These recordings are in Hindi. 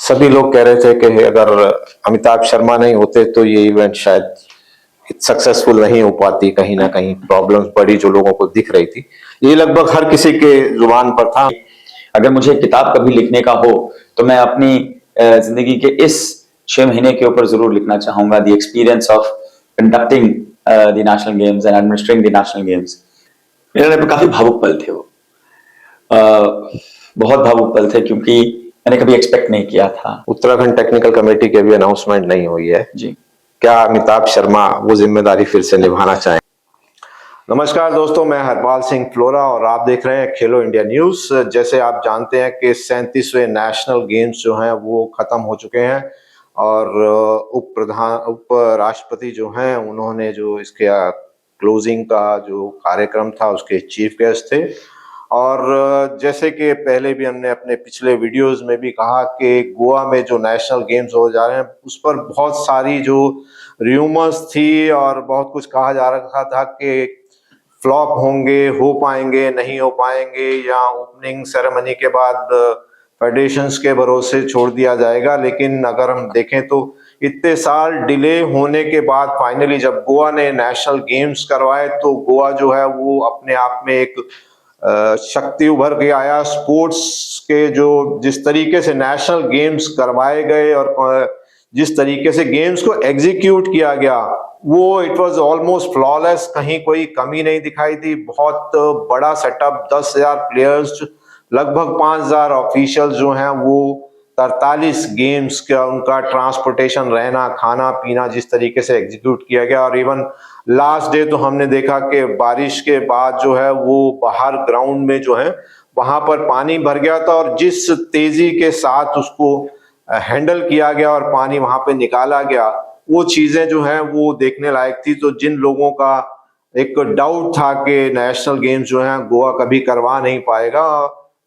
सभी लोग कह रहे थे कि अगर अमिताभ शर्मा नहीं होते तो ये इवेंट शायद सक्सेसफुल नहीं हो पाती, कहीं ना कहीं प्रॉब्लम्स बड़ी जो लोगों को दिख रही थी, ये लगभग हर किसी के जुबान पर था। अगर मुझे किताब कभी लिखने का हो तो मैं अपनी जिंदगी के इस 6 महीने के ऊपर जरूर लिखना चाहूंगा, the experience of conducting the national games and administering the national games. मेरे लिए काफी भावुक पल थे वो, बहुत भावुक पल थे, क्योंकि मैंने कभी एक्सपेक्ट नहीं किया था। उत्तराखंड टेक्निकल कमेटी की अभी अनाउंसमेंट नहीं हुई है जी। क्या अमिताभ शर्मा वो जिम्मेदारी फिर से निभाना चाहें? नमस्कार दोस्तों, मैं हरपाल सिंह फ्लोरा और आप देख रहे हैं खेलो इंडिया न्यूज। जैसे आप जानते हैं कि 37वें नेशनल गेम्स जो हैं वो खत्म हो चुके हैं और उप राष्ट्रपति जो हैं उन्होंने जो इसके क्लोजिंग का जो कार्यक्रम था उसके चीफ गेस्ट थे। और जैसे कि पहले भी हमने अपने पिछले वीडियोस में भी कहा कि गोवा में जो नेशनल गेम्स हो जा रहे हैं उस पर बहुत सारी जो र्यूमर्स थी और बहुत कुछ कहा जा रहा था कि फ्लॉप होंगे, हो पाएंगे, नहीं हो पाएंगे, या ओपनिंग सेरेमनी के बाद फेडरेशंस के भरोसे छोड़ दिया जाएगा। लेकिन अगर हम देखें तो इतने साल डिले होने के बाद फाइनली जब गोवा ने नेशनल गेम्स करवाए तो गोवा जो है वो अपने आप में एक शक्ति उभर के आया। स्पोर्ट्स के जो जिस तरीके से नेशनल गेम्स करवाए गए और जिस तरीके से गेम्स को एग्जीक्यूट किया गया वो इट वाज ऑलमोस्ट फ्लॉलेस, कहीं कोई कमी नहीं दिखाई दी। बहुत बड़ा सेटअप, 10,000 प्लेयर्स, लगभग 5,000 ऑफिशियल जो हैं वो 43 गेम्स का उनका ट्रांसपोर्टेशन, रहना, खाना पीना जिस तरीके से एग्जीक्यूट किया गया। और इवन लास्ट डे तो हमने देखा कि बारिश के बाद जो है वो बाहर ग्राउंड में जो है वहां पर पानी भर गया था और जिस तेजी के साथ उसको हैंडल किया गया और पानी वहां पे निकाला गया वो चीजें जो हैं वो देखने लायक थी। तो जिन लोगों का एक डाउट था कि नेशनल गेम्स जो हैं गोवा कभी करवा नहीं पाएगा,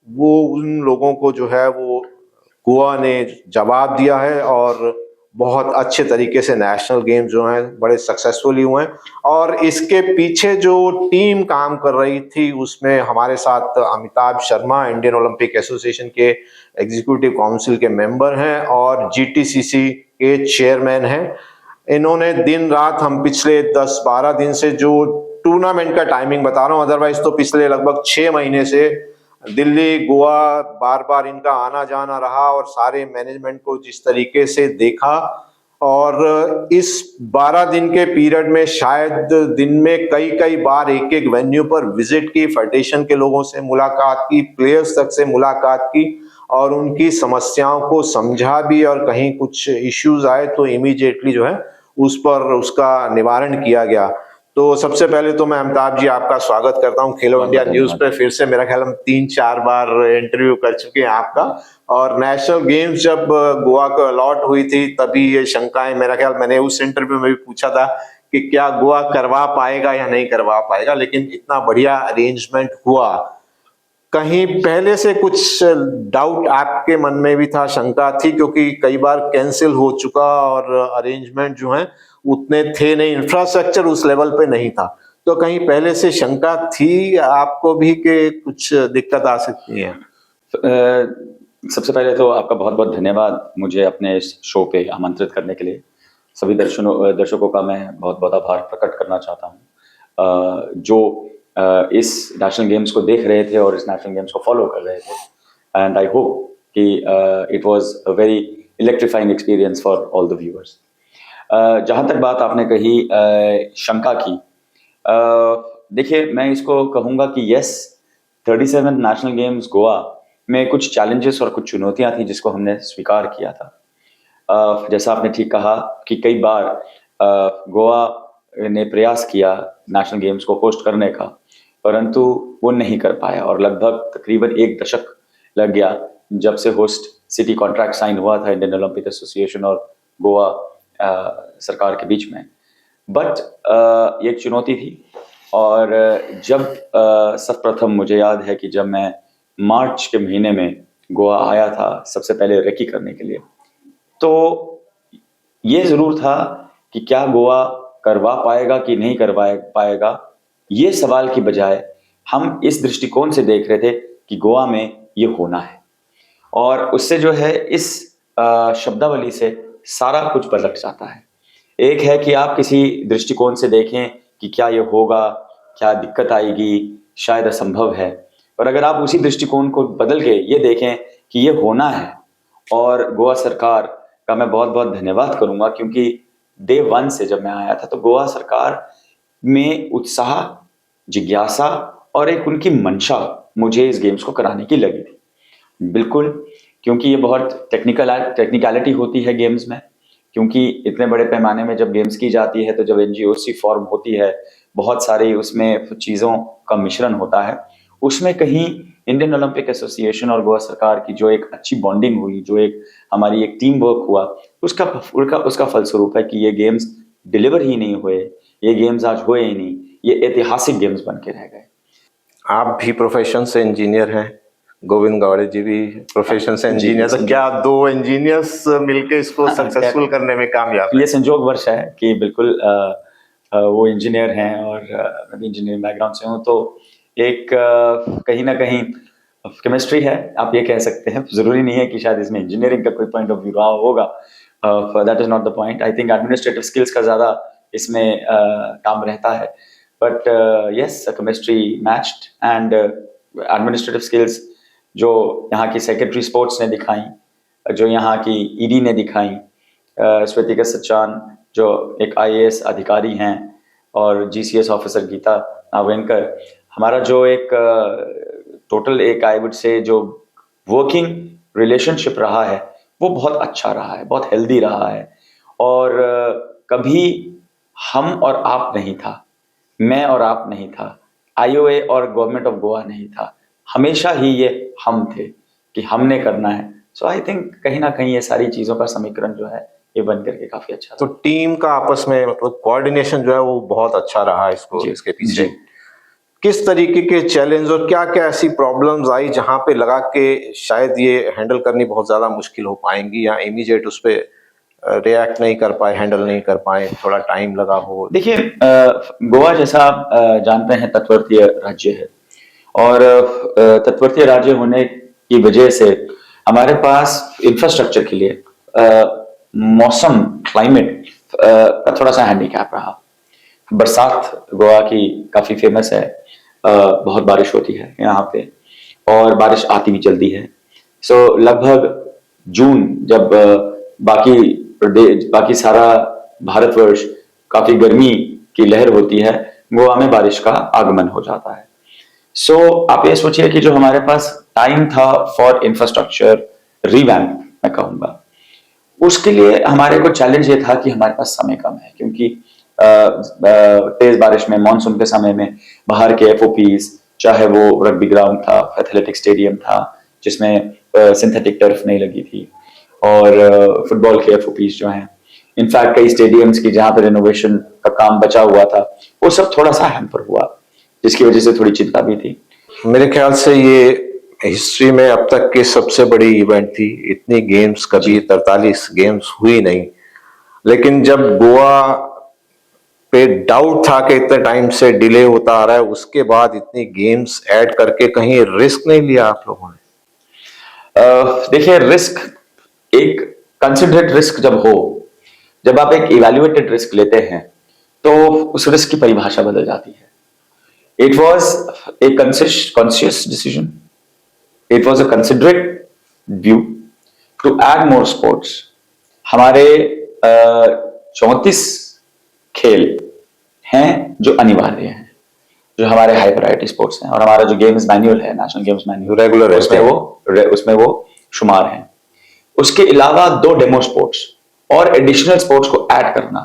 वो उन लोगों को जो है वो गोवा ने जवाब दिया है और बहुत अच्छे तरीके से नेशनल गेम्स जो हैं बड़े सक्सेसफुली हुए हैं। और इसके पीछे जो टीम काम कर रही थी उसमें हमारे साथ Amitabh Sharma, Indian Olympic association के एग्जीक्यूटिव काउंसिल के मेंबर हैं और जीटीसीसी के चेयरमैन हैं। इन्होंने दिन रात, हम पिछले 10-12 दिन से जो टूर्नामेंट का टाइमिंग बता रहा हूँ, अदरवाइज तो पिछले लगभग 6 महीने से दिल्ली गोवा बार बार इनका आना जाना रहा और सारे मैनेजमेंट को जिस तरीके से देखा। और इस 12 दिन के पीरियड में शायद दिन में कई बार एक वेन्यू पर विजिट की, फेडरेशन के लोगों से मुलाकात की, प्लेयर्स तक से मुलाकात की और उनकी समस्याओं को समझा भी। और कहीं कुछ इश्यूज आए तो इमीडिएटली जो है उस पर उसका निवारण किया गया। तो सबसे पहले तो मैं अमिताभ जी आपका स्वागत करता हूं खेलो इंडिया न्यूज पे। फिर से मेरा ख्याल हम 3-4 बार इंटरव्यू कर चुके हैं आपका। और नेशनल गेम्स जब गोवा को अलॉट हुई थी तभी ये शंकाएं, मेरा ख्याल मैंने उस इंटरव्यू में भी पूछा था कि क्या गोवा करवा पाएगा या नहीं करवा पाएगा, लेकिन इतना बढ़िया अरेंजमेंट हुआ। कहीं पहले से कुछ डाउट आपके मन में भी था, शंका थी, क्योंकि कई बार कैंसिल हो चुका और अरेंजमेंट जो है उतने थे नहीं, इंफ्रास्ट्रक्चर उस लेवल पे नहीं था, तो कहीं पहले से शंका थी आपको भी कि कुछ दिक्कत आ सकती है? सबसे पहले तो आपका बहुत बहुत धन्यवाद मुझे अपने इस शो पे आमंत्रित करने के लिए। सभी दर्शकों का मैं बहुत बहुत आभार प्रकट करना चाहता हूँ जो इस नेशनल गेम्स को देख रहे थे और इस नेशनल गेम्स को फॉलो कर रहे थे। एंड आई होप कि it was a very electrifying experience for all the viewers. जहाँ तक बात आपने कही शंका की, देखिए मैं इसको कहूँगा कि यस, 37 नेशनल गेम्स गोवा में कुछ चैलेंजेस और कुछ चुनौतियाँ थी जिसको हमने स्वीकार किया था। जैसा आपने ठीक कहा कि कई बार गोवा ने प्रयास किया नेशनल गेम्स को होस्ट करने का, परंतु वो नहीं कर पाया और लगभग तकरीबन 1 दशक लग गया जब से होस्ट सिटी कॉन्ट्रैक्ट साइन हुआ था इंडियन ओलंपिक एसोसिएशन और गोवा सरकार के बीच में। बट ये एक चुनौती थी। और जब सर्वप्रथम मुझे याद है कि जब मैं मार्च के महीने में गोवा आया था सबसे पहले रेकी करने के लिए, तो ये जरूर था कि क्या गोवा करवा पाएगा कि नहीं करवा पाएगा, ये सवाल की बजाय हम इस दृष्टिकोण से देख रहे थे कि गोवा में ये होना है। और उससे जो है इस शब्दावली से सारा कुछ पलट जाता है। एक है कि आप किसी दृष्टिकोण से देखें कि क्या ये होगा, क्या दिक्कत आएगी, शायद असंभव है, और अगर आप उसी दृष्टिकोण को बदल के ये देखें कि ये होना है, और गोवा सरकार का मैं बहुत बहुत धन्यवाद करूंगा, क्योंकि डे 1 से जब मैं आया था तो गोवा सरकार में उत्साह, जिज्ञासा और एक उनकी मंशा मुझे इस गेम्स को कराने की लगी थी। बिल्कुल, क्योंकि ये बहुत टेक्निकलिटी होती है गेम्स में, क्योंकि इतने बड़े पैमाने में जब गेम्स की जाती है तो जब एनजीओसी फॉर्म होती है, बहुत सारी उसमें चीज़ों का मिश्रण होता है, उसमें कहीं इंडियन ओलंपिक एसोसिएशन और गोवा सरकार की जो एक अच्छी बॉन्डिंग हुई, जो एक हमारी एक टीम वर्क हुआ, उसका फलस्वरूप है कि ये गेम्स डिलीवर ही नहीं हुए, ये गेम्स आज हुए ही नहीं, ये ऐतिहासिक गेम्स बन के रह गए। आप भी प्रोफेशन से इंजीनियर हैं, गोविंद गावड़े जी भी प्रोफेशन से इंजीनियर, तो क्या दो इंजीनियर्स मिलके इसको सक्सेसफुल करने में कामयाब? ये संजोग वर्ष है कि बिल्कुल वो इंजीनियर हैं और मैं भी इंजीनियरिंग बैकग्राउंड से हूँ, तो एक कहीं ना कहीं केमिस्ट्री है, आप ये कह सकते हैं। जरूरी नहीं है कि शायद इसमें इंजीनियरिंग का कोई पॉइंट ऑफ व्यू रहा होगा, that is not the point. I think administrative skills का ज़्यादा इसमें काम रहता है, but yes, chemistry matched and administrative skills जो यहाँ की सेक्रेटरी स्पोर्ट्स ने दिखाई, जो यहाँ की ईडी ने दिखाई, श्वेतिका सचान जो एक आईएएस अधिकारी हैं, और जीसीएस ऑफिसर गीता नावेंकर, हमारा जो एक टोटल एक आई वुड से जो वर्किंग रिलेशनशिप रहा है वो बहुत अच्छा रहा है, बहुत हेल्दी रहा है, और कभी हम और आप नहीं था, मैं और आप नहीं था, आईओए और गवर्नमेंट ऑफ गोवा नहीं था, हमेशा ही ये हम थे कि हमने करना है। सो आई थिंक कहीं ना कहीं ये सारी चीज़ों का समीकरण जो है ये बन करके काफ़ी अच्छा। तो टीम का आपस में मतलब कोऑर्डिनेशन जो है वो बहुत अच्छा रहा है इसको, इसके पीछे किस तरीके के चैलेंज और क्या क्या ऐसी प्रॉब्लम्स आई जहां पे लगा कि शायद ये हैंडल करनी बहुत ज़्यादा मुश्किल हो पाएंगी, या इमीडिएट उस पर रिएक्ट नहीं कर पाए, हैंडल नहीं कर पाए, थोड़ा टाइम लगा हो? देखिए, गोवा जैसा आप जानते हैं तटवर्तीय राज्य है, और तटवर्तीय राज्य होने की वजह से हमारे पास इंफ्रास्ट्रक्चर के लिए मौसम, क्लाइमेट का थोड़ा सा हैंडीकैप रहा। बरसात गोवा की काफ़ी फेमस है, बहुत बारिश होती है यहाँ पे, और बारिश आती भी जल्दी है। सो लगभग जून, जब बाकी सारा भारतवर्ष काफ़ी गर्मी की लहर होती है, गोवा में बारिश का आगमन हो जाता है। सो आप ये सोचिए कि जो हमारे पास टाइम था फॉर इंफ्रास्ट्रक्चर रिवैम्प, मैं कहूँगा, उसके लिए हमारे को चैलेंज ये था कि हमारे पास समय कम है, क्योंकि तेज बारिश में, मानसून के समय में बाहर के एफओपीज, चाहे वो रग्बी ग्राउंड था, एथलेटिक स्टेडियम था जिसमें सिंथेटिक टर्फ नहीं लगी थी, और फुटबॉल के एफओपीज जो हैं, इनफैक्ट कई स्टेडियम्स की जहाँ पे रिनोवेशन का काम बचा हुआ था, वो सब थोड़ा सा हैम्पर हुआ, जिसकी वजह से थोड़ी चिंता भी थी। मेरे ख्याल से ये हिस्ट्री में अब तक की सबसे बड़ी इवेंट थी। इतनी गेम्स कभी 43 गेम्स हुई नहीं, लेकिन जब गोवा पे डाउट था कि इतने टाइम से डिले होता आ रहा है, उसके बाद इतनी गेम्स ऐड करके कहीं रिस्क नहीं लिया आप लोगों ने? देखिए, रिस्क एक कंसिडरेट रिस्क जब आप एक इवैल्यूएटेड रिस्क लेते हैं तो उस रिस्क की परिभाषा बदल जाती है। It was a conscious decision, it was a considerate view to add more sports. हमारे 34 खेल हैं जो अनिवार्य हैं, जो हमारे हाई प्रायोरिटी स्पोर्ट्स हैं, और हमारा जो गेम्स मैन्युअल है, नेशनल गेम्स मैन्युअल रेगुलर, उसमें वो शुमार हैं। उसके अलावा 2 डेमो स्पोर्ट्स और एडिशनल स्पोर्ट्स को ऐड करना,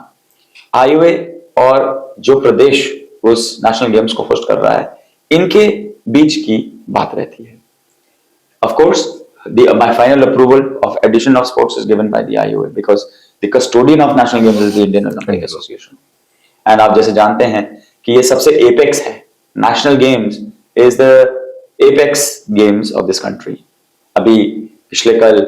आईओए और जो प्रदेश उस नेशनल गेम्स को होस्ट कर रहा है, इनके बीच की बात रहती है। Of course, my final approval of addition of sports is given by the IOA because the custodian of national games is the Indian Olympic Association. And आप जैसे जानते हैं कि ये सबसे apex है, national games is the apex games of this country. अभी पिछले कल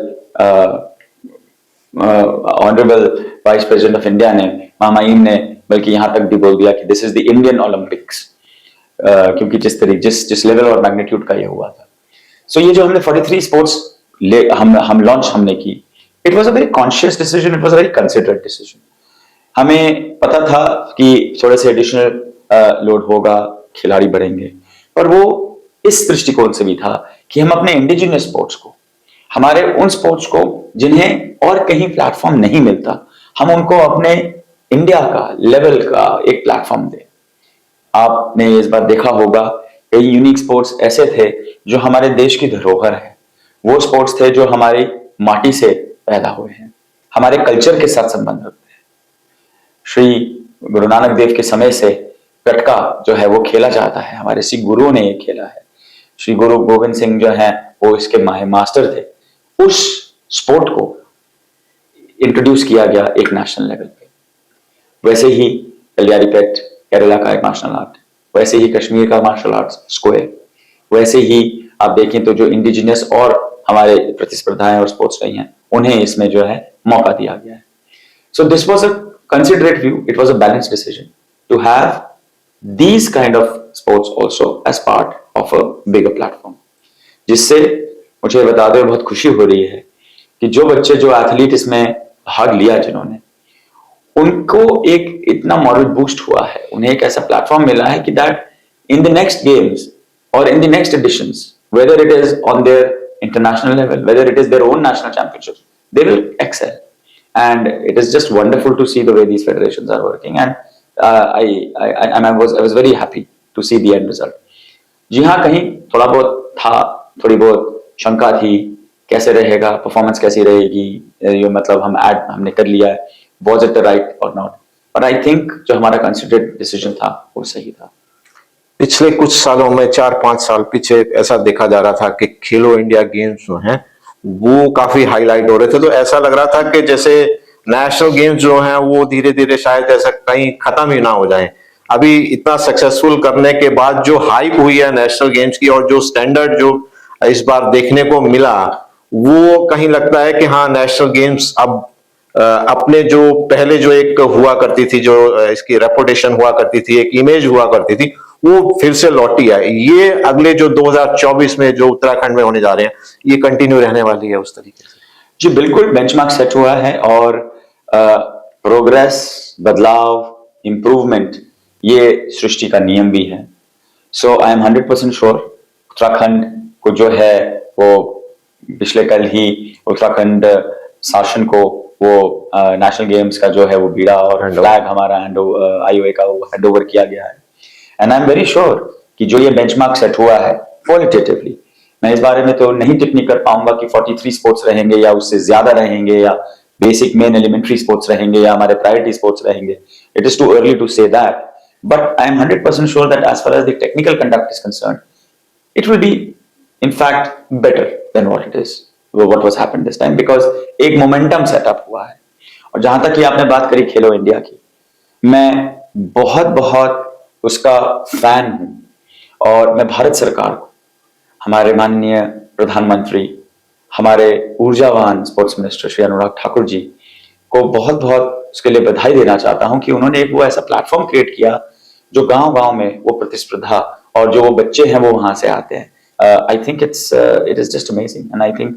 Honorable Vice President of India ने, मामाइन ने बल्कि यहाँ तक भी बोल दिया कि this is the Indian Olympics, क्योंकि जिस लेवल और मैग्नीट्यूड का ये हुआ था। सो ये जो हमने 43 स्पोर्ट्स हम लॉन्च हमने की, it was a very conscious decision, it was a very considered decision. हमें पता था कि थोड़े से एडिशनल लोड होगा, खिलाड़ी बढ़ेंगे, पर वो इस दृष्टिकोण से भी था कि हम अपने इंडिजिनियस स्पोर्ट्स को, हमारे उन स्पोर्ट्स को जिन्हें और कहीं प्लेटफॉर्म नहीं मिलता, हम उनको अपने इंडिया का लेवल का एक प्लेटफॉर्म दें। आपने इस बार देखा होगा कई यूनिक स्पोर्ट्स ऐसे थे जो हमारे देश की धरोहर है, वो स्पोर्ट्स थे जो हमारी माटी से पैदा हुए हैं, हमारे कल्चर के साथ संबंध रखते हैं। श्री गुरु नानक देव के समय से गटका जो है वो खेला जाता है, हमारे सिख गुरुओं ने ये खेला है। श्री गुरु गोविंद सिंह जो है वो इसके मास्टर थे। उस स्पोर्ट को इंट्रोड्यूस किया गया एक नेशनल लेवल पे। वैसे ही कलियारीपेट केरला का एक मार्शल आर्ट, वैसे ही कश्मीर का मार्शल आर्ट स्क्वायर, वैसे ही आप देखें तो जो इंडिजिनियस और हमारे प्रतिस्पर्धाएं और स्पोर्ट्स रही हैं उन्हें इसमें जो है मौका दिया गया है। So this was a considerate view, it was a balanced decision to have these kind of sports also as part of a bigger platform, जिससे मुझे बताते हुए बहुत खुशी हो रही है कि जो बच्चे, जो एथलीट इसमें भाग लिया जिन्होंने, उनको एक इतना मॉरल बूस्ट हुआ है, उन्हें एक ऐसा प्लेटफॉर्म मिला है कि that in the next games और in the next editions, whether it is on their international level, whether it is their own national championships, they will excel. And it is just wonderful to see the way these federations are working. And I was very happy to see the end result. जी हाँ, कहीं थोड़ा बहुत था, थोड़ी बहुत शंका थी, कैसे रहेगा, परफॉर्मेंस कैसी रहेगी, ये मतलब हमने कर लिया है, was it the right or not? But I think जो हमारा कंसिडर्ड डिसीजन था वो सही था। पिछले कुछ सालों में 4-5 साल पीछे ऐसा देखा जा रहा था कि खेलो इंडिया गेम्स जो हैं वो काफी हाईलाइट हो रहे थे, तो ऐसा लग रहा था कि जैसे नेशनल गेम्स जो हैं वो धीरे धीरे शायद ऐसा कहीं खत्म ही ना हो जाएं। अभी इतना सक्सेसफुल करने के बाद जो हाइप हुई है नेशनल गेम्स की और जो स्टैंडर्ड जो इस बार देखने को मिला, वो कहीं लगता है कि हाँ, नेशनल गेम्स अब अपने जो पहले जो एक हुआ करती थी, जो इसकी रेपुटेशन हुआ करती थी, एक इमेज हुआ करती थी, वो फिर से लौटी है। ये अगले जो 2024 में जो उत्तराखंड में होने जा रहे हैं, ये कंटिन्यू रहने वाली है उस तरीके से। जी बिल्कुल, बेंचमार्क सेट हुआ है और प्रोग्रेस, बदलाव, इंप्रूवमेंट ये सृष्टि का नियम भी है। सो आई एम 100% श्योर उत्तराखंड को जो है वो पिछले कल ही उत्तराखंड शासन को वो नेशनल गेम्स का जो है वो बीड़ा और फ्लैग हमारा IOA का वो हैंडओवर किया गया है। And I am very sure कि जो ये बेंचमार्क सेट हुआ है क्वालिटेटिवली, मैं इस बारे में तो नहीं टिप्पणी कर पाऊंगा कि 43 स्पोर्ट्स रहेंगे या उससे ज्यादा रहेंगे या बेसिक मेन एलिमेंट्री स्पोर्ट्स रहेंगे या हमारे प्रायोरिटी स्पोर्ट्स रहेंगे। It is too early to say that, but I am 100% sure that as far as the technical conduct is concerned, it will be in fact better than what was happened this time, because एक मोमेंटम सेटअप हुआ है। और जहां तक कि आपने बात करी खेलो इंडिया की, मैं बहुत बहुत उसका फैन हूं और मैं भारत सरकार को, हमारे माननीय प्रधानमंत्री, हमारे ऊर्जावान स्पोर्ट्स मिनिस्टर श्री अनुराग ठाकुर जी को बहुत बहुत उसके लिए बधाई देना चाहता हूं कि उन्होंने एक वो ऐसा प्लेटफॉर्म क्रिएट किया जो गांव-गांव में वो प्रतिस्पर्धा और जो वो बच्चे हैं वो वहां से आते हैं। I think it is just amazing, and I think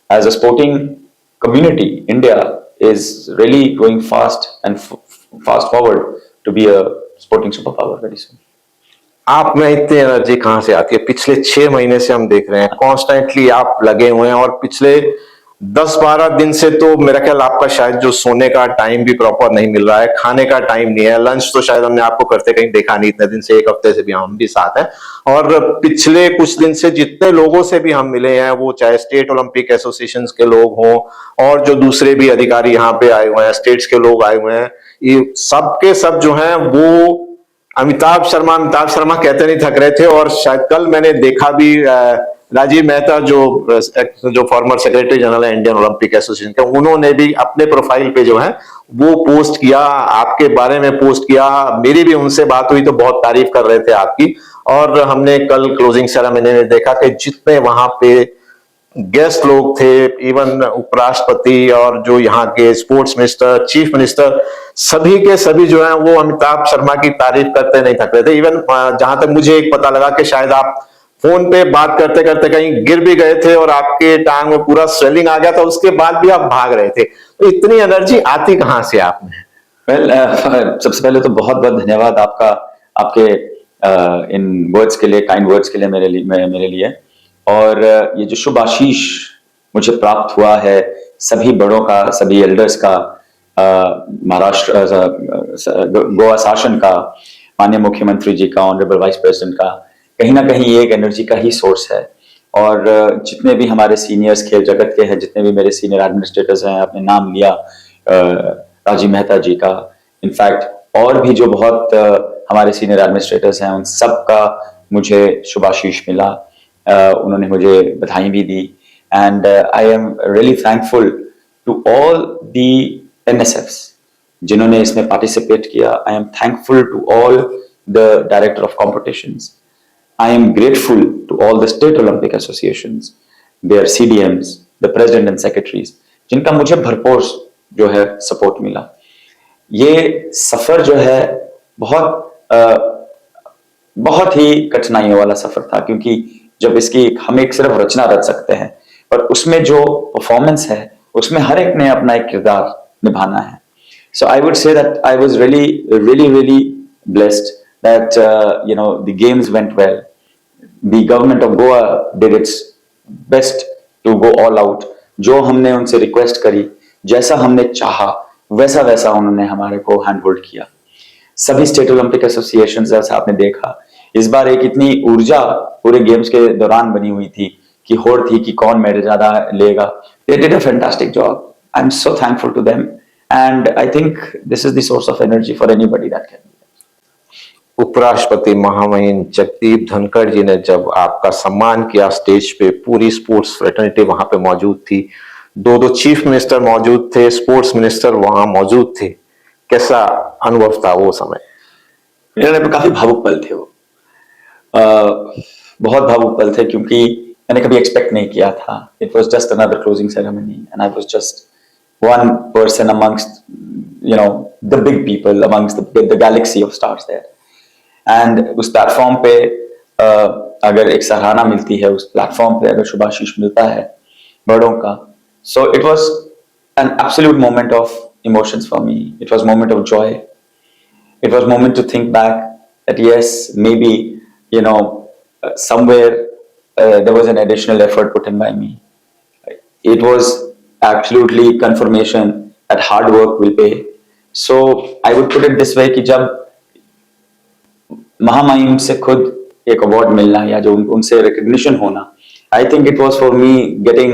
as a sporting community, India is really going fast and fast forward to be a sporting superpower very soon. आप में इतनी एनर्जी कहां से आती है? पिछले 6 महीने से हम देख रहे हैं कॉन्स्टेंटली आप लगे हुए हैं, और पिछले 10-12 दिन से तो मेरा ख्याल आपका शायद जो सोने का टाइम भी प्रॉपर नहीं मिल रहा है, खाने का टाइम नहीं है, लंच तो शायद हमने आपको करते कहीं देखा नहीं इतने दिन से, एक हफ्ते से भी हम भी साथ हैं। और पिछले कुछ दिन से जितने लोगों से भी हम मिले हैं, वो चाहे स्टेट ओलंपिक एसोसिएशन के लोग हों और जो दूसरे भी अधिकारी यहाँ पे आए हुए हैं, स्टेट्स के लोग आए हुए हैं, ये सबके सब जो हैं वो अमिताभ शर्मा कहते नहीं थक रहे थे। और शायद कल मैंने देखा भी, राजीव मेहता जो फॉर्मर सेक्रेटरी जनरल है इंडियन ओलंपिक एसोसिएशन के, उन्होंने भी अपने प्रोफाइल पे जो है वो पोस्ट किया, आपके बारे में पोस्ट किया। मेरी भी उनसे बात हुई तो बहुत तारीफ कर रहे थे आपकी। और हमने कल क्लोजिंग सेरेमनी में देखा कि जितने वहां पे गेस्ट लोग थे, इवन उपराष्ट्रपति और जो यहाँ के स्पोर्ट्स मिनिस्टर, चीफ मिनिस्टर, सभी के सभी जो है वो अमिताभ शर्मा की तारीफ करते नहीं थक रहे थे। इवन जहां तक मुझे एक पता लगा कि शायद आप फोन पे बात करते करते कहीं गिर भी गए थे और आपके टांग में पूरा स्वेलिंग आ गया था, उसके बाद भी आप भाग रहे थे, तो इतनी एनर्जी आती कहाँ से आप में? सबसे पहले तो बहुत बहुत धन्यवाद आपका, आपके इन वर्ड्स के लिए, काइंड वर्ड्स के लिए मेरे लिए। और ये जो शुभ आशीष मुझे प्राप्त हुआ है सभी बड़ों का, सभी एल्डर्स का, महाराष्ट्र गोवा शासन का, माननीय मुख्यमंत्री जी का, ऑनरेबल वाइस प्रेसिडेंट का, कहीं ना कहीं ये एक एनर्जी का ही सोर्स है। और जितने भी हमारे सीनियर्स खेल जगत के हैं, जितने भी मेरे सीनियर एडमिनिस्ट्रेटर्स हैं, आपने नाम लिया राजीव मेहता जी का, इनफैक्ट और भी जो बहुत हमारे सीनियर एडमिनिस्ट्रेटर्स हैं, उन सब का मुझे शुभाशीष मिला। उन्होंने मुझे बधाई भी दी। And I am really thankful to all the NSFs जिन्होंने इसमें पार्टिसिपेट किया। I am thankful to all the director of competitions. I am grateful to all the state Olympic associations, their CDMs, the president and secretaries, जिनका मुझे भरपूर जो है सपोर्ट मिला। ये सफर जो है बहुत ही कठिनाइयों वाला सफर था, क्योंकि जब इसकी हम एक सिर्फ रचना रच सकते हैं, पर उसमें जो परफॉर्मेंस है उसमें हर एक ने अपना एक किरदार निभाना है। So I would say that I was really blessed that the games went well. The government of Goa did its best to go all out. जो हमने उनसे रिक्वेस्ट करी, जैसा हमने चाहा, वैसा उन्होंने हमारे को हैंडहोल्ड किया। सभी स्टेट ओलंपिक एसोसिएशन, जैसा आपने देखा, इस बार एक इतनी ऊर्जा पूरे गेम्स के दौरान बनी हुई थी कि होड़ थी कि कौन मेडल ज्यादा लेगा। They did a fantastic job. I'm so thankful to them, and I think this is the source of energy for anybody that can. उपराष्ट्रपति महामहिम जगदीप धनखड़ जी ने जब आपका सम्मान किया स्टेज पे, पूरी स्पोर्ट्स फ्रेटर्निटी वहां पे मौजूद थी, दो चीफ मिनिस्टर मौजूद थे, स्पोर्ट्स मिनिस्टर वहां मौजूद थे, कैसा अनुभव था वो समय? मेरे लिए काफी भावुक पल थे वो, बहुत भावुक पल थे, क्योंकि मैंने कभी एक्सपेक्ट नहीं किया था। It was just another closing ceremony and I was just one person amongst the big people, amongst the galaxy of stars there. And उस प्लेटफॉर्म पे अगर एक सराहना मिलती है, उस प्लेटफॉर्म पे अगर शुभाशीष मिलता है बड़ों का, so it was an absolute moment of emotions for me. It was moment of joy, it was moment to think back that yes, maybe somewhere there was an additional effort put in by me. It was absolutely confirmation that hard work will pay. So I would put it this way कि जब महामहिम से खुद एक अवार्ड मिलना या जो उनसे रिकग्निशन होना, I think it was for me getting,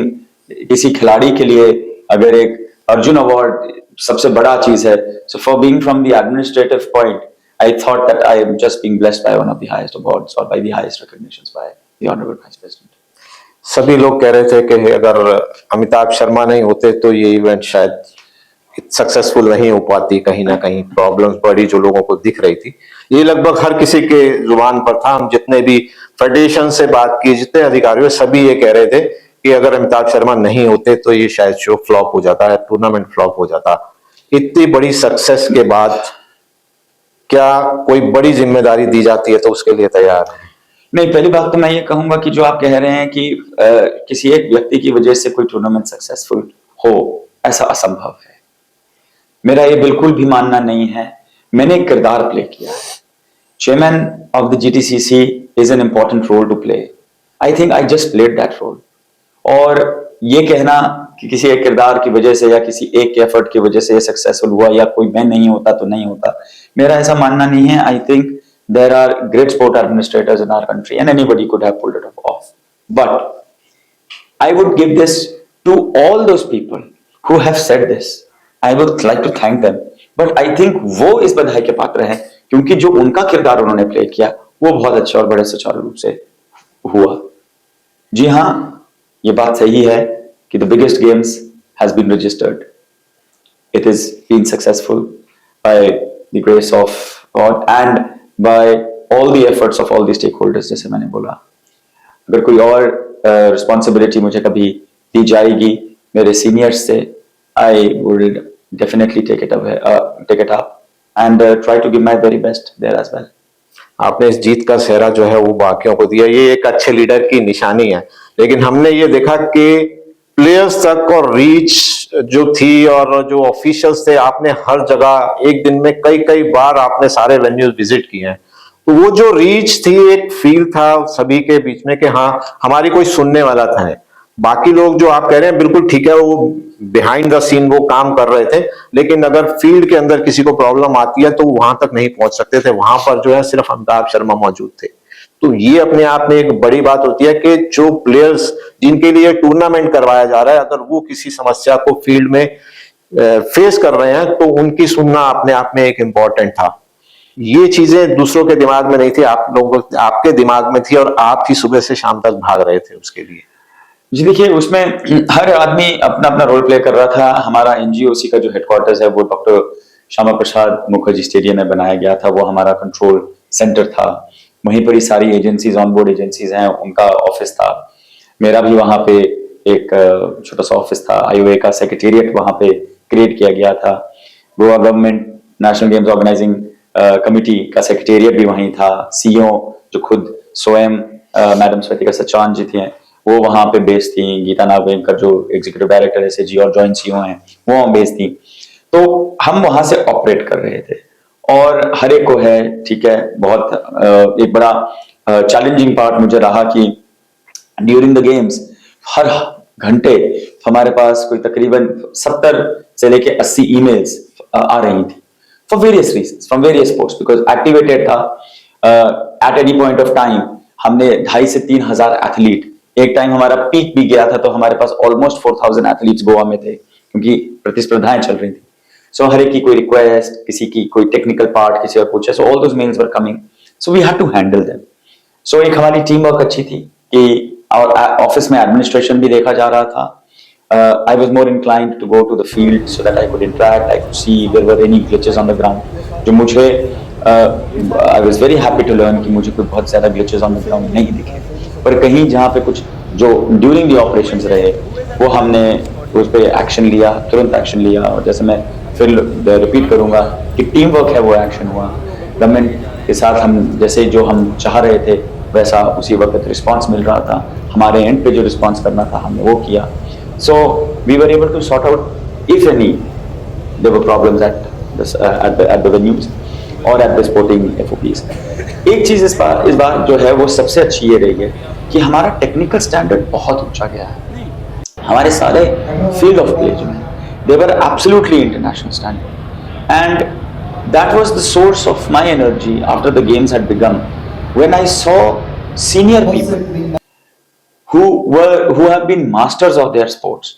किसी खिलाड़ी के लिए अगर एक अर्जुन अवार्ड सबसे बड़ा चीज है, so for being from the administrative point, I thought that I am just being blessed by one of the highest awards और by the highest recognitions by the honourable vice president. सभी लोग कह रहे थे कि अगर अमिताभ शर्मा नहीं होते तो ये इवेंट शायद सक्सेसफुल नहीं हो पाती, कहीं ना कहीं प्रॉब्लम्स बड़ी जो लोगों को दिख रही थी। ये लगभग हर किसी के जुबान पर था। हम जितने भी फेडरेशन से बात की, जितने अधिकारियों, सभी ये कह रहे थे कि अगर अमिताभ शर्मा नहीं होते तो ये शायद शो फ्लॉप हो जाता है, टूर्नामेंट फ्लॉप हो जाता। इतनी बड़ी सक्सेस के बाद क्या कोई बड़ी जिम्मेदारी दी जाती है तो उसके लिए तैयार है? नहीं, पहली बात तो मैं ये कहूंगा कि जो आप कह रहे हैं कि किसी एक व्यक्ति की वजह से कोई टूर्नामेंट सक्सेसफुल हो, ऐसा असंभव है। मेरा ये बिल्कुल भी मानना नहीं है। मैंने एक किरदार प्ले किया है। Chairman of the GTCC is an important role to play. I think I just played that role. और ये कहना कि किसी एक किरदार की वजह से या किसी एक के एफर्ट की वजह से ये सक्सेसफुल हुआ या कोई मैं नहीं होता तो नहीं होता, मेरा ऐसा मानना नहीं है। I think there are great sport administrators in our country and anybody could have pulled it off. But I would give this to all those people who have said this. I would like to thank them. But I think वो इस बधाई के पात्र हैं क्योंकि जो उनका किरदार उन्होंने प्ले किया वो बहुत अच्छे और बड़े सुचारू रूप से हुआ। जी हाँ, ये बात सही है कि the biggest games has been registered. It has been successful by the grace of God and by all the efforts of all the stakeholders, जैसे मैंने बोला। अगर कोई और रिस्पॉन्सिबिलिटी मुझे कभी दी जाएगी मेरे सीनियर्स से, I would definitely take it up and try to give my very best there as well. आपने इस जीत का सेहरा जो है वो बाकियों को दिया, ये एक अच्छे लीडर की निशानी है। लेकिन हमने ये देखा कि प्लेयर्स तक और रीच जो थी और जो ऑफिशियल्स थे, आपने हर जगह एक दिन में कई कई बार आपने सारे वेन्यूज विजिट किए हैं, तो वो जो रीच थी, एक फील था सभी के बीच में कि हाँ हमारी कोई सुनने वाला था। बाकी लोग जो आप कह रहे हैं बिल्कुल ठीक है, वो बिहाइंड द सीन वो काम कर रहे थे, लेकिन अगर फील्ड के अंदर किसी को प्रॉब्लम आती है तो वहां तक नहीं पहुंच सकते थे। वहां पर जो है सिर्फ अमिताभ शर्मा मौजूद थे। तो ये अपने आप में एक बड़ी बात होती है कि जो प्लेयर्स जिनके लिए टूर्नामेंट करवाया जा रहा है, अगर वो किसी समस्या को फील्ड में फेस कर रहे हैं तो उनकी सुनना अपने आप में एक इम्पॉर्टेंट था। ये चीजें दूसरों के दिमाग में नहीं थी, आप लोगों आपके दिमाग में थी और आप ही सुबह से शाम तक भाग रहे थे उसके लिए। जी देखिए, उसमें हर आदमी अपना अपना रोल प्ले कर रहा था। हमारा एनजीओसी का जो हेडक्वार्टर्स है वो डॉक्टर श्यामा प्रसाद मुखर्जी स्टेडियम में बनाया गया था, वो हमारा कंट्रोल सेंटर था। वहीं पर ही सारी एजेंसीज, ऑन बोर्ड एजेंसीज हैं, उनका ऑफिस था। मेरा भी वहां पे एक छोटा सा ऑफिस था। आईओए का सेक्रेटेरिएट वहां पे क्रिएट किया गया था। Goa government national games organizing committee का सेक्रेटेरिएट भी वहीं था। सीईओ जो खुद स्वयं मैडम स्वेतिका सचान जी थी, वो वहां पे बेस्ड थी। गीता नागवेंकर जो एग्जीक्यूटिव डायरेक्टर एसएजी और जॉइंट सीईओ हैं, वो वहां बेस्ड थी। तो हम वहां से ऑपरेट कर रहे थे और हर एक को है, ठीक है, बहुत एक बड़ा चैलेंजिंग पार्ट मुझे रहा कि ड्यूरिंग द गेम्स हर घंटे हमारे पास कोई तकरीबन 70 से लेके 80 ईमेल्स आ रही थी for various reasons from various post, because activated था। At any point of time हमने 2,500 से 3,000 एथलीट, एक टाइम हमारा पीक भी गया था तो हमारे पास ऑलमोस्ट 4,000 एथलीट्स गोवा में थे, क्योंकि प्रतिस्पर्धाएं चल रही थी। सो हर एक की कोई रिक्वेस्ट, किसी की कोई टेक्निकल पार्ट, किसी और पूछे, so all those mails were coming, so we had to handle them. So एक हमारी टीम वर्क अच्छी थी कि और ऑफिस में एडमिनिस्ट्रेशन भी देखा जा रहा था। I was more inclined to go to the field so that I could interact, I could see if there were any glitches on the ground. जो मुझे I was very happy to learn कि मुझे कोई बहुत ज्यादा glitches on the ground नहीं दिखे, पर कहीं जहाँ पे कुछ जो ड्यूरिंग दी ऑपरेशंस रहे वो हमने उस पर एक्शन लिया, तुरंत एक्शन लिया। और जैसे मैं फिर रिपीट करूंगा कि टीम वर्क है, वो एक्शन हुआ गवर्नमेंट के साथ। हम जैसे जो हम चाह रहे थे वैसा उसी वक्त रिस्पांस मिल रहा था। हमारे एंड पे जो रिस्पांस करना था हमने वो किया। So we were able to sort out if any there were problems at the venues और एट द स्पोर्टिंग एफओपीज। एक चीज इस बार जो है वो सबसे अच्छी ये रही है कि हमारा टेक्निकल स्टैंडर्ड बहुत ऊंचा गया है। हमारे सारे फील्ड ऑफ प्ले जो है they were absolutely international standard, and that was the source of my energy after the games had begun, when I saw senior people who have been masters of their sports,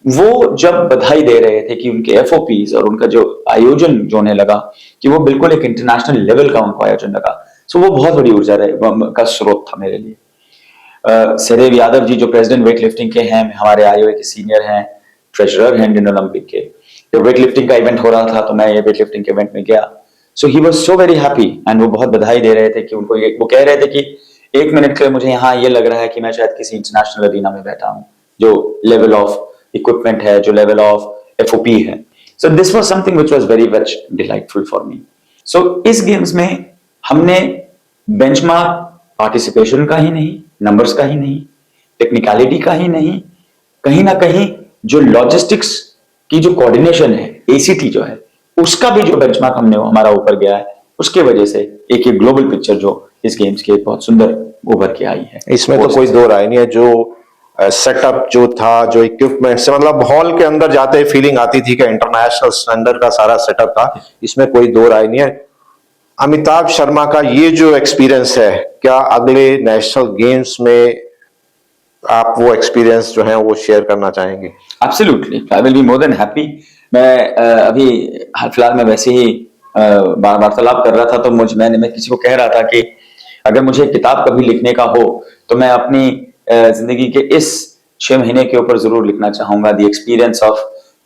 वो जब बधाई दे रहे थे कि उनके एफओपीज और उनका जो आयोजन जो होने लगा कि वो बिल्कुल एक इंटरनेशनल लेवल का उनको आयोजन लगा, सो वो बहुत बड़ी ऊर्जा का स्रोत था मेरे लिए। सहदेव यादव जी जो प्रेसिडेंट वेट लिफ्टिंग के हैं, हमारे आईओए के सीनियर हैं, ट्रेजरर हैं इंडियन ओलंपिक के। जब वेट लिफ्टिंग का इवेंट हो रहा था तो मैं ये वेट लिफ्टिंग के इवेंट में गया। So he was so very happy and वो बहुत बधाई दे रहे थे कि उनको वो कह रहे थे कि 1 मिनट के लिए मुझे यहाँ ये लग रहा है कि मैं शायद किसी इंटरनेशनल अरीना में बैठा हूँ, जो लेवल ऑफ इक्विपमेंट है, जो लेवल ऑफ एफओपी है। So this was something which was very much delightful for me. So इस गेम्स में हमने बेंचमार्क पार्टिसिपेशन का ही नहीं, नंबर्स का ही नहीं, टेक्निकलिटी का ही नहीं, कहीं ना कहीं जो लॉजिस्टिक्स की जो कोऑर्डिनेशन है, एसीटी जो है, उसका भी जो बेंचमार्क हमने हमारा ऊपर गया है, उसके वजह से एक ये ग्लोबल पिक्चर जो इस गेम्स के बहुत सुंदर उभर के आई है। इसमें तो कोई दो राय नहीं है। जो सेटअप जो था, जो इक्विपमेंट से, मतलब हॉल के अंदर जाते ही फीलिंग आती थी कि इंटरनेशनल स्टैंडर्ड का सारा सेटअप था, इसमें कोई दो राय नहीं है। अमिताभ शर्मा का ये जो एक्सपीरियंस है, क्या अगले नेशनल गेम्स में आप वो एक्सपीरियंस जो है वो शेयर करना चाहेंगे? Absolutely, I will be more than happy. मैं अभी हाल फिलहाल में वैसे ही वार्तालाप कर रहा था तो मैं किसी को कह रहा था कि अगर मुझे किताब कभी लिखने का हो तो मैं अपनी जिंदगी के इस 6 महीने के ऊपर जरूर लिखना चाहूंगा, the experience of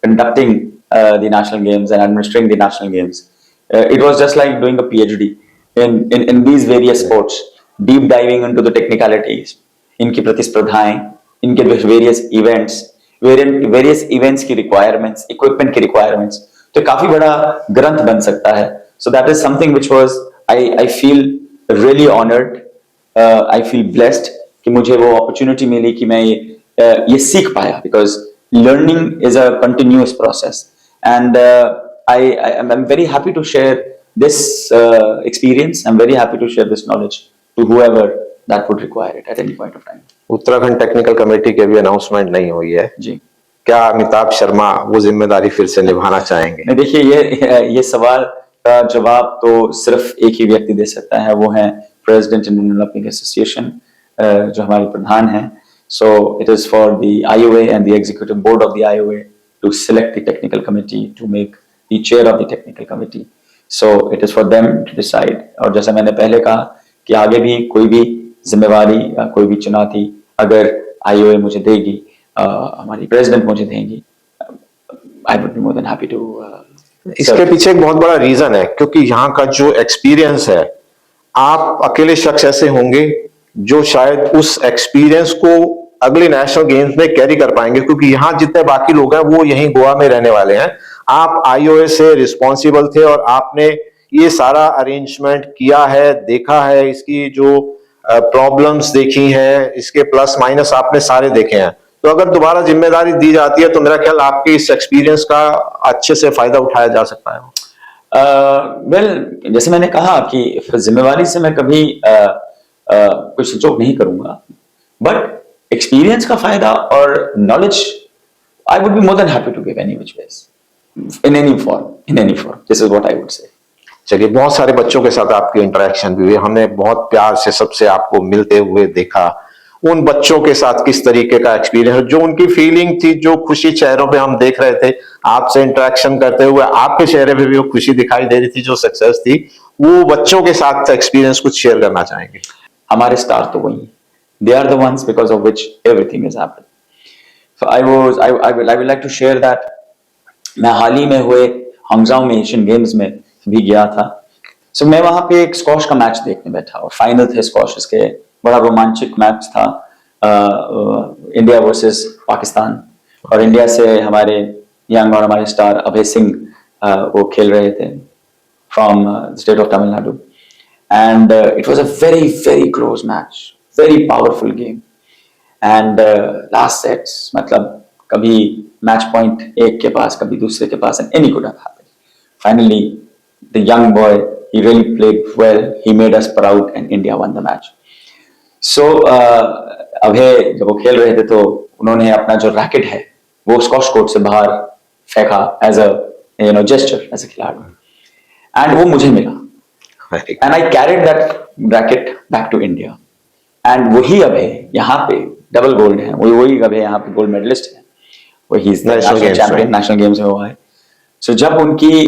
conducting the national games and administering the national games. It was just like doing a PhD in these various sports, deep diving into the technicalities, इनकी प्रतिस्पर्धाएं, इनके various events की requirements, equipment की requirements, तो काफी बड़ा ग्रंथ बन सकता है। So that is something which was I feel really honored. I feel blessed कि मुझे वो opportunity मिली कि मैं ये सीख पाया, because learning is a continuous process, and I'm very happy to share this experience. I'm very happy to share this knowledge to whoever that would require it at any point of time. Uttarakhand technical committee की अभी अनाउंसमेंट नहीं हुई है, जी, क्या अमिताभ शर्मा वो जिम्मेदारी फिर से निभाना चाहेंगे? नहीं, देखिए ये सवाल का जवाब तो सिर्फ एक ही व्यक्ति दे सकता है, वो है प्रेसिडेंट इंडियन ओलंपिक एसोसिएशन, जो हमारे प्रधान हैं. So it is for the IOA and the executive board of the IOA to select the technical committee to make the chair of the technical committee. So it is for them to decide. और जैसा मैंने पहले कहा कि आगे भी कोई भी जिम्मेवारी या कोई भी चुनौती अगर IOA मुझे देगी, हमारी प्रेसिडेंट मुझे देंगी, I would be more than happy to. इसके पीछे एक बहुत बड़ा रीजन है, क्योंकि यहाँ का जो एक्सपीरियंस है, आप अकेले शख्स ऐसे होंगे जो शायद उस एक्सपीरियंस को अगले नेशनल गेम्स में कैरी कर पाएंगे, क्योंकि यहाँ जितने बाकी लोग हैं वो यहीं गोवा में रहने वाले हैं. आप IOA से रिस्पॉन्सिबल थे और आपने ये सारा अरेंजमेंट किया है, देखा है, इसकी जो प्रॉब्लम्स देखी है, इसके प्लस माइनस आपने सारे देखे हैं. तो अगर दोबारा जिम्मेदारी दी जाती है तो मेरा ख्याल आपके इस एक्सपीरियंस का अच्छे से फायदा उठाया जा सकता है. वेल, जैसे मैंने कहा कि जिम्मेवारी से मैं कभी कोई संचोक नहीं करूंगा, बट एक्सपीरियंस का फायदा और knowledge I would be more than happy to give any which ways, in any form. This is what I would say. चलिए, बहुत सारे बच्चों के साथ आपकी इंटरेक्शन भी हुई, हमने बहुत प्यार से सबसे आपको मिलते हुए देखा. उन बच्चों के साथ किस तरीके का एक्सपीरियंस, जो उनकी फीलिंग थी, जो खुशी चेहरों पे हम देख रहे थे आपसे इंटरेक्शन करते हुए, आपके चेहरे पे भी वो खुशी दिखाई दे रही थी, जो सक्सेस थी, वो बच्चों के साथ एक्सपीरियंस कुछ शेयर करना चाहेंगे? हमारे स्टार तो वही, they are the ones because of which everything is happening. So I would like to share that मैं हाल ही में हुए हंगजाओ में एशियन गेम्स में भी गया था. So मैं वहां पे एक स्क्वॉश का मैच देखने बैठा और फाइनल थे स्क्वॉश के, बड़ा रोमांचक मैच था, इंडिया वर्सेस पाकिस्तान, और इंडिया से हमारे यंग और हमारे स्टार अभय सिंह वो खेल रहे थे from state of Tamil Nadu, and it was a very close match, very powerful game, and last sets मतलब कभी मैच पॉइंट एक के पास, कभी दूसरे के पास, and any could have happened. Finally the young boy, he really played well, he made us proud and India won the match. So अभय जब वो खेल रहे थे तो उन्होंने अपना जो रैकेट है वो स्क्वॉश कोर्ट से बाहर फेंका as a gesture, as a खिलाड़ी, एंड वो मुझे मिला. And I carried that racket back to India. And वही अभय यहाँ पे डबल गोल्ड है, वही अभय यहाँ पे गोल्ड मेडलिस्ट है, वही नेशनल चैंपियन, नेशनल गेम्स में हुआ है. So जब उनकी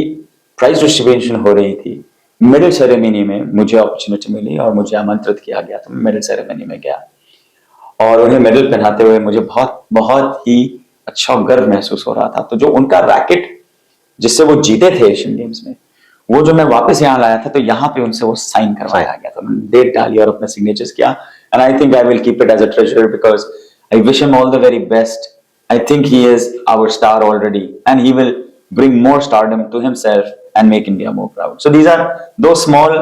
प्राइज डिस्ट्रीब्यूशन हो रही थी, मेडल सेरेमनी में मुझे अपॉर्चुनिटी मिली और मुझे आमंत्रित किया गया, तो मैं मेडल सेरेमनी में गया और उन्हें मेडल पहनाते हुए मुझे बहुत ही अच्छा गर्व महसूस हो रहा था. तो जो उनका रैकेट जिससे वो जीते थे एशियन गेम्स में, वो जो मैं वापस यहाँ लाया था, तो यहाँ पे उनसे वो साइन करवाया गया था, डेट डाली और अपने सिग्नेचर्स किया. And I think I will keep it as a treasure because I wish him all the very best. I think he is our star already and he will bring more stardom to himself and make India more proud. So these are those small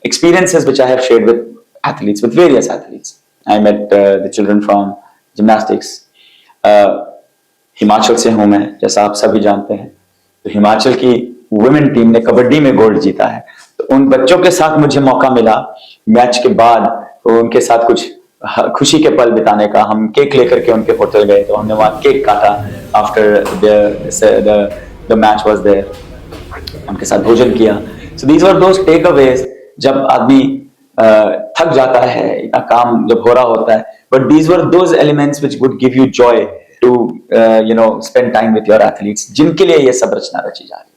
experiences which I have shared with athletes, with various athletes. I met the children from gymnastics. Himachal से हूँ मैं, जैसा आप सभी जानते हैं, तो हिमाचल की वुमेन टीम ने कबड्डी में गोल्ड जीता है. तो उन बच्चों के साथ मुझे मौका मिला मैच के बाद तो उनके साथ कुछ खुशी के पल बिताने का. हम केक लेकर के उनके होटल गए, तो हमने वहाँ केक काटा after the match was there, उनके साथ भोजन किया. So these were those takeaways जब आदमी थक जाता है, इतना काम जब हो रहा होता है, but these were those elements which would give you joy to spend time with your athletes, जिनके लिए ये सब रचना रची जा रही है.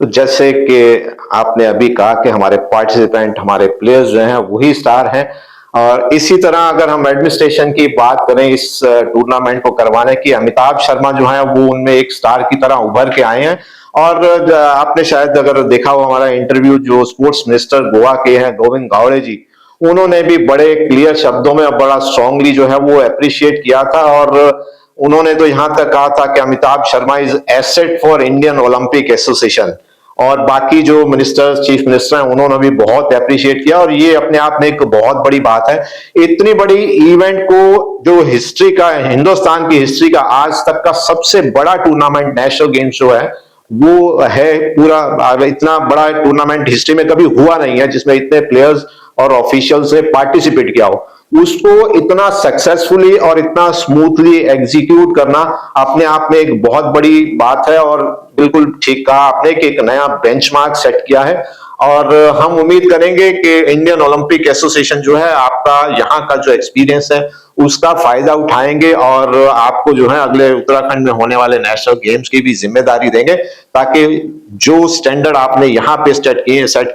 तो जैसे कि आपने अभी कहा कि हमारे पार्टिसिपेंट, हमारे प्लेयर्स जो हैं वही स्टार हैं, और इसी तरह अगर हम एडमिनिस्ट्रेशन की बात करें इस टूर्नामेंट को करवाने की, अमिताभ शर्मा जो है वो उनमें एक स्टार की तरह उभर के आए हैं. और आपने शायद अगर देखा हो हमारा इंटरव्यू, जो स्पोर्ट्स मिनिस्टर गोवा के हैं गोविंद गावड़े जी, उन्होंने भी बड़े क्लियर शब्दों में और बड़ा स्ट्रांगली जो है वो अप्रिशिएट किया था. और उन्होंने तो यहां तक कहा था कि Amitabh Sharma is asset for Indian Olympic association. और बाकी जो मिनिस्टर, चीफ मिनिस्टर हैं, उन्होंने भी बहुत अप्रिशिएट किया और ये अपने आप में एक बहुत बड़ी बात है। इतनी बड़ी इवेंट को, जो हिस्ट्री का, हिंदुस्तान की हिस्ट्री का आज तक का सबसे बड़ा टूर्नामेंट नेशनल गेम्स जो है वो है, पूरा इतना बड़ा टूर्नामेंट हिस्ट्री में कभी हुआ नहीं है जिसमें इतने प्लेयर्स और ऑफिशियल्स ने पार्टिसिपेट किया हो। उसको इतना सक्सेसफुली और इतना स्मूथली एग्जीक्यूट करना अपने आप में एक बहुत बड़ी बात है और बिल्कुल ठीक कहा आपने कि एक नया बेंचमार्क सेट किया है। और हम उम्मीद करेंगे कि इंडियन ओलंपिक एसोसिएशन जो है, आपका यहाँ का जो एक्सपीरियंस है उसका फायदा उठाएंगे और आपको जो है अगले उत्तराखंड में होने वाले नेशनल गेम्स की भी जिम्मेदारी देंगे, ताकि जो स्टैंडर्ड आपने यहाँ पे सेट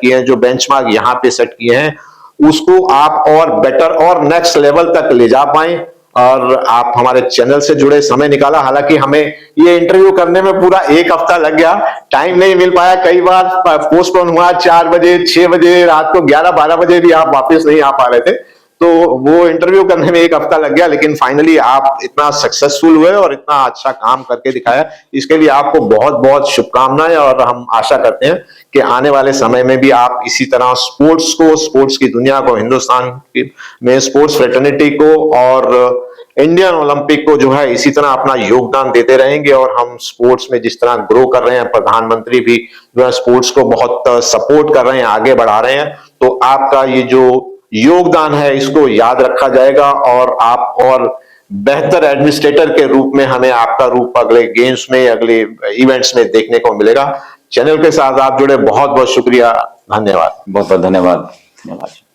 किए हैं, जो बेंचमार्क यहाँ पे सेट किए हैं, उसको आप और बेटर और नेक्स्ट लेवल तक ले जा पाए। और आप हमारे चैनल से जुड़े, समय निकाला, हालांकि हमें ये इंटरव्यू करने में पूरा 1 हफ्ता लग गया, टाइम नहीं मिल पाया, कई बार पोस्टपोन हुआ, 4 बजे 6 बजे रात को 11-12 बजे भी आप वापस नहीं आ पा रहे थे, तो वो इंटरव्यू करने में 1 हफ्ता लग गया। लेकिन फाइनली आप इतना सक्सेसफुल हुए और इतना अच्छा काम करके दिखाया, इसके लिए आपको बहुत बहुत शुभकामनाएं। और हम आशा करते हैं कि आने वाले समय में भी आप इसी तरह स्पोर्ट्स को, स्पोर्ट्स की दुनिया को, हिंदुस्तान में स्पोर्ट्स फ्रेटर्निटी को और इंडियन ओलंपिक को जो है इसी तरह अपना योगदान देते रहेंगे। और हम स्पोर्ट्स में जिस तरह ग्रो कर रहे हैं, प्रधानमंत्री भी जो है स्पोर्ट्स को बहुत सपोर्ट कर रहे हैं, आगे बढ़ा रहे हैं, तो आपका ये जो योगदान है इसको याद रखा जाएगा और आप और बेहतर एडमिनिस्ट्रेटर के रूप में हमें आपका रूप अगले गेम्स में, अगले इवेंट्स में देखने को मिलेगा। चैनल के साथ आप जुड़े, बहुत बहुत शुक्रिया, धन्यवाद। बहुत बहुत धन्यवाद। धन्यवाद।